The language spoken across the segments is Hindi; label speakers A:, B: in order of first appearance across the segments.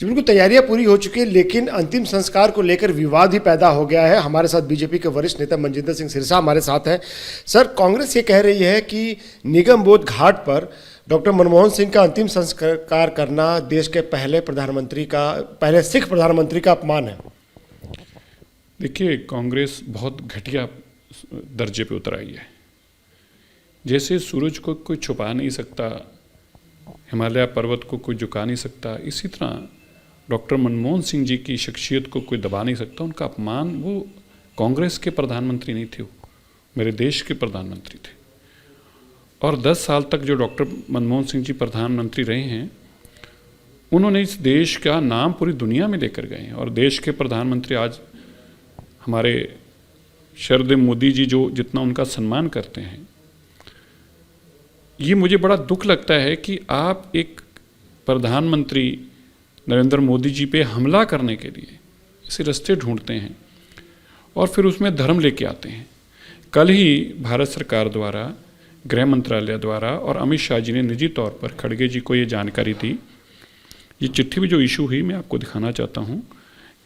A: जी बिल्कुल, तैयारियां पूरी हो चुकी है, लेकिन अंतिम संस्कार को लेकर विवाद ही पैदा हो गया है। हमारे साथ बीजेपी के वरिष्ठ नेता मनजिंदर सिंह सिरसा हमारे साथ हैं। सर, कांग्रेस ये कह रही है कि निगम बोध घाट पर डॉक्टर मनमोहन सिंह का अंतिम संस्कार करना देश के पहले सिख प्रधानमंत्री का अपमान है।
B: देखिए, कांग्रेस बहुत घटिया दर्जे पे उतर आई है। जैसे सूरज को कोई छुपा नहीं सकता, हिमालय पर्वत को कोई झुका नहीं सकता, इसी तरह डॉक्टर मनमोहन सिंह जी की शख्सियत को कोई दबा नहीं सकता। उनका अपमान, वो कांग्रेस के प्रधानमंत्री नहीं थे, वो मेरे देश के प्रधानमंत्री थे। और 10 साल तक जो डॉक्टर मनमोहन सिंह जी प्रधानमंत्री रहे हैं, उन्होंने इस देश का नाम पूरी दुनिया में लेकर गए हैं। और देश के प्रधानमंत्री आज हमारे श्रद्धेय मोदी जी जो जितना उनका सम्मान करते हैं, ये मुझे बड़ा दुख लगता है कि आप एक प्रधानमंत्री नरेंद्र मोदी जी पे हमला करने के लिए ऐसे रास्ते ढूंढते हैं और फिर उसमें धर्म लेके आते हैं। कल ही भारत सरकार द्वारा, गृह मंत्रालय द्वारा और अमित शाह जी ने निजी तौर पर खड़गे जी को ये जानकारी दी। ये चिट्ठी भी जो इशू हुई, मैं आपको दिखाना चाहता हूँ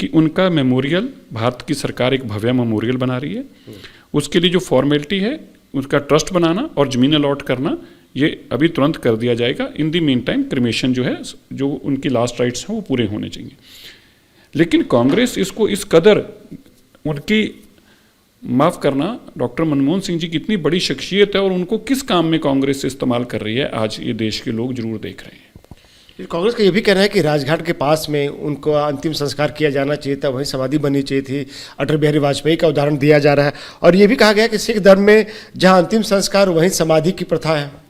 B: कि उनका मेमोरियल, भारत की सरकार एक भव्य मेमोरियल बना रही है। उसके लिए जो फॉर्मेलिटी है, उसका ट्रस्ट बनाना और ज़मीन अलॉट करना, ये अभी तुरंत कर दिया जाएगा। इन दी मीन टाइम क्रिमेशन जो है, जो उनकी लास्ट राइट्स हैं वो पूरे होने चाहिए। लेकिन कांग्रेस इसको इस कदर, उनकी माफ़ करना, डॉक्टर मनमोहन सिंह जी की इतनी बड़ी शख्सियत है और उनको किस काम में कांग्रेस इस्तेमाल कर रही है, आज ये देश के लोग जरूर देख रहे हैं।
A: कांग्रेस का ये भी कहना है कि राजघाट के पास में उनको अंतिम संस्कार किया जाना चाहिए था, वहीं समाधि बननी चाहिए थी। अटल बिहारी वाजपेयी का उदाहरण दिया जा रहा है और ये भी कहा गया कि सिख धर्म में जहाँ अंतिम संस्कार वहीं समाधि की प्रथा है।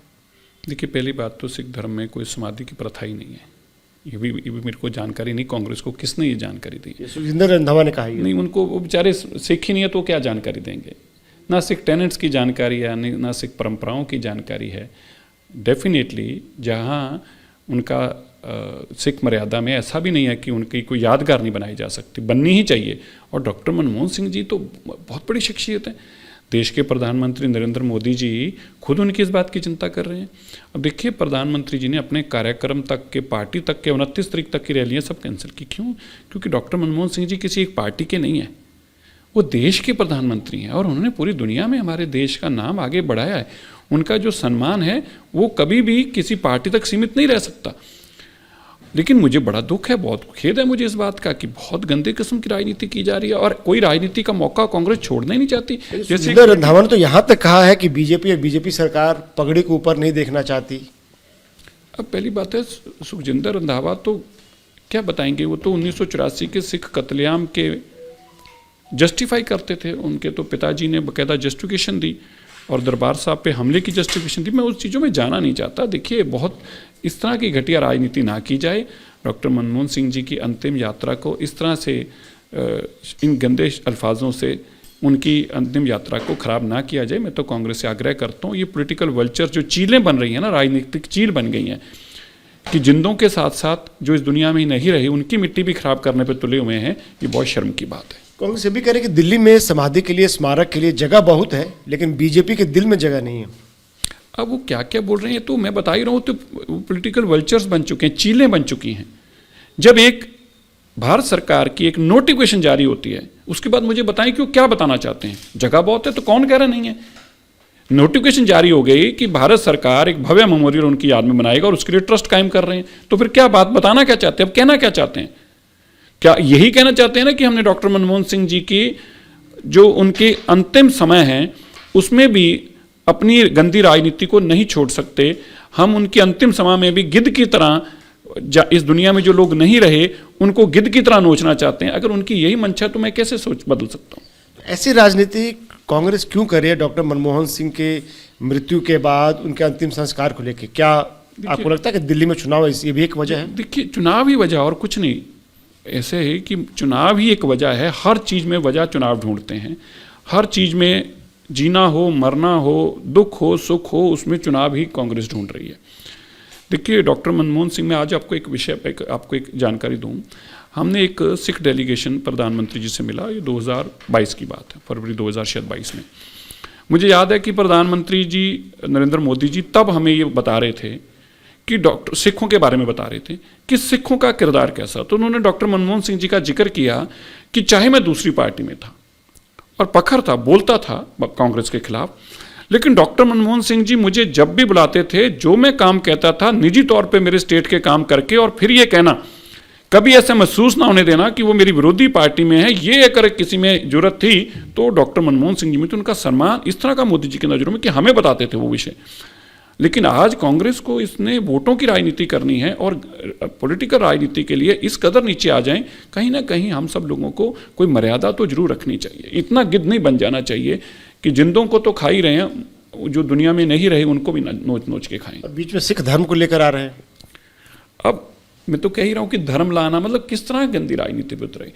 B: देखिए, पहली बात तो सिख धर्म में कोई समाधि की प्रथा ही नहीं है। ये भी मेरे को जानकारी नहीं, कांग्रेस को किसने ये जानकारी दी?
A: सुखजिंदर रंधावा ने कहा
B: नहीं, उनको, वो बेचारे सिख ही नहीं है तो क्या जानकारी देंगे? ना सिख टेनेंट्स की जानकारी है, ना सिख परंपराओं की जानकारी है। डेफिनेटली जहाँ उनका सिख मर्यादा में ऐसा भी नहीं है कि उनकी कोई यादगार नहीं बनाई जा सकती, बननी ही चाहिए। और डॉक्टर मनमोहन सिंह जी तो बहुत बड़ी शख्सियत है। देश के प्रधानमंत्री नरेंद्र मोदी जी खुद उनकी इस बात की चिंता कर रहे हैं। अब देखिए, प्रधानमंत्री जी ने अपने कार्यक्रम तक के, पार्टी तक के 29 तारीख तक की रैलियां सब कैंसिल की। क्यों? क्योंकि डॉक्टर मनमोहन सिंह जी किसी एक पार्टी के नहीं हैं, वो देश के प्रधानमंत्री हैं और उन्होंने पूरी दुनिया में हमारे देश का नाम आगे बढ़ाया है। उनका जो सम्मान है वो कभी भी किसी पार्टी तक सीमित नहीं रह सकता। लेकिन मुझे बड़ा दुख है, बहुत खेद है मुझे इस बात का कि बहुत गंदे किस्म की राजनीति की जा रही है और कोई राजनीति का मौका कांग्रेस छोड़ना ही नहीं चाहती।
A: जैसे रंधावा ने तो यहाँ तक कहा है कि बीजेपी सरकार पगड़ी को ऊपर नहीं देखना चाहती।
B: अब पहली बात है, सुखजिंदर रंधावा तो क्या बताएंगे? वो तो 1984 के सिख कत्लेआम के जस्टिफाई करते थे। उनके तो पिताजी ने बाकायदा जस्टिफिकेशन दी और दरबार साहब पे हमले की जस्टिफिकेशन दी। मैं उस चीज़ों में जाना नहीं चाहता। देखिए, बहुत इस तरह की घटिया राजनीति ना की जाए। डॉक्टर मनमोहन सिंह जी की अंतिम यात्रा को इस तरह से, इन गंदे अल्फाजों से उनकी अंतिम यात्रा को ख़राब ना किया जाए। मैं तो कांग्रेस से आग्रह करता हूँ, ये पॉलिटिकल वल्चर जो चीलें बन रही हैं ना, राजनीतिक चील बन गई हैं कि जिंदों के साथ साथ जो इस दुनिया में ही नहीं रही, उनकी मिट्टी भी खराब करने पर तुले हुए हैं। ये बहुत शर्म की बात है।
A: कांग्रेस ये भी कह रही है कि दिल्ली में समाधि के लिए, स्मारक के लिए जगह बहुत है, लेकिन बीजेपी के दिल में जगह नहीं है।
B: अब वो क्या क्या बोल रहे हैं, तो मैं बता ही रहा हूँ, तो पॉलिटिकल वल्चर्स बन चुके हैं, चीलें बन चुकी हैं। जब एक भारत सरकार की एक नोटिफिकेशन जारी होती है, उसके बाद मुझे बताएं कि वो क्या बताना चाहते हैं। जगह बहुत है तो कौन कह रहा नहीं है? नोटिफिकेशन जारी हो गई कि भारत सरकार एक भव्य मेमोरियल उनकी याद में बनाएगा और उसके लिए ट्रस्ट कायम कर रहे हैं, तो फिर क्या बात, बताना क्या चाहते हैं? अब कहना क्या चाहते हैं? क्या यही कहना चाहते हैं ना कि हमने डॉक्टर मनमोहन सिंह जी की जो उनके अंतिम समय है उसमें भी अपनी गंदी राजनीति को नहीं छोड़ सकते? हम उनके अंतिम समय में भी गिद्ध की तरह, इस दुनिया में जो लोग नहीं रहे उनको गिद्ध की तरह नोचना चाहते हैं। अगर उनकी यही मंशा, तो मैं कैसे सोच बदल सकता हूँ?
A: ऐसी राजनीति कांग्रेस क्यों कर रही है डॉक्टर मनमोहन सिंह के मृत्यु के बाद उनके अंतिम संस्कार को लेकर? क्या आपको लगता है कि दिल्ली में चुनाव ये भी एक वजह है?
B: देखिए, चुनाव ही वजह और कुछ नहीं। ऐसे है कि चुनाव ही एक वजह है। हर चीज़ में वजह चुनाव ढूंढते हैं। हर चीज़ में, जीना हो, मरना हो, दुख हो, सुख हो, उसमें चुनाव ही कांग्रेस ढूंढ रही है। देखिए, डॉक्टर मनमोहन सिंह, मैं आज आपको एक विषय पर आपको एक जानकारी दूं। हमने एक सिख डेलीगेशन प्रधानमंत्री जी से मिला, ये 2022 की बात है, फरवरी 2022 में। मुझे याद है कि प्रधानमंत्री जी नरेंद्र मोदी जी तब हमें ये बता रहे थे कि डॉक्टर सिखों के बारे में बता रहे थे कि सिखों का किरदार कैसा, तो उन्होंने डॉक्टर मनमोहन सिंह जी का जिक्र किया कि चाहे मैं दूसरी पार्टी में था और पखर था, बोलता था कांग्रेस के खिलाफ, लेकिन डॉक्टर मनमोहन सिंह जी मुझे जब भी बुलाते थे, जो मैं काम कहता था निजी तौर पे मेरे स्टेट के काम करके, और फिर ये कहना, कभी ऐसा महसूस ना होने देना कि वो मेरी विरोधी पार्टी में है, ये अगर किसी में जरूरत थी तो डॉक्टर मनमोहन सिंह जी में, तो उनका सम्मान इस तरह का मोदी जी की नज़रों में कि हमें बताते थे वो विषय। लेकिन आज कांग्रेस को इसने वोटों की राजनीति करनी है और पॉलिटिकल राजनीति के लिए इस कदर नीचे आ जाएं, कहीं ना कहीं हम सब लोगों को कोई मर्यादा तो जरूर रखनी चाहिए। इतना गिद्ध नहीं बन जाना चाहिए कि जिंदों को तो खा ही रहे हैं, जो दुनिया में नहीं रहे उनको भी नोच नोच के खाएं।
A: बीच में सिख धर्म को लेकर आ रहे हैं।
B: अब मैं तो कह ही रहा हूँ कि धर्म लाना मतलब किस तरह गंदी राजनीति पे उतरे।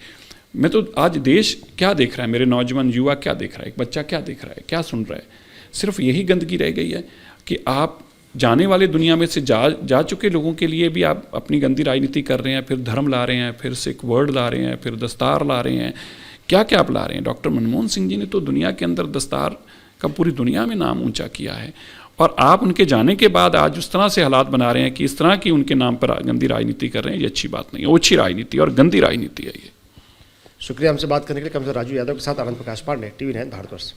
B: मैं तो आज देश क्या देख रहा है, मेरे नौजवान युवा क्या देख रहा है, एक बच्चा क्या देख रहा है, क्या सुन रहा है, सिर्फ यही गंदगी रह गई है कि आप जाने वाले दुनिया में से जा चुके लोगों के लिए भी आप अपनी गंदी राजनीति कर रहे हैं, फिर धर्म ला रहे हैं, फिर सिख वर्ड ला रहे हैं, फिर दस्तार ला रहे हैं, क्या क्या आप ला रहे हैं। डॉक्टर मनमोहन सिंह जी ने तो दुनिया के अंदर दस्तार का पूरी दुनिया में नाम ऊंचा किया है, और आप उनके जाने के बाद आज उस तरह से हालात बना रहे हैं कि इस तरह की उनके नाम पर गंदी राजनीति कर रहे हैं। ये अच्छी बात नहीं है, ओछी राजनीति और गंदी राजनीति है ये।
A: शुक्रिया हमसे बात करने के लिए। कम से राजू यादव के साथ आनंद प्रकाश पांडे, TV9 भारतवर्ष।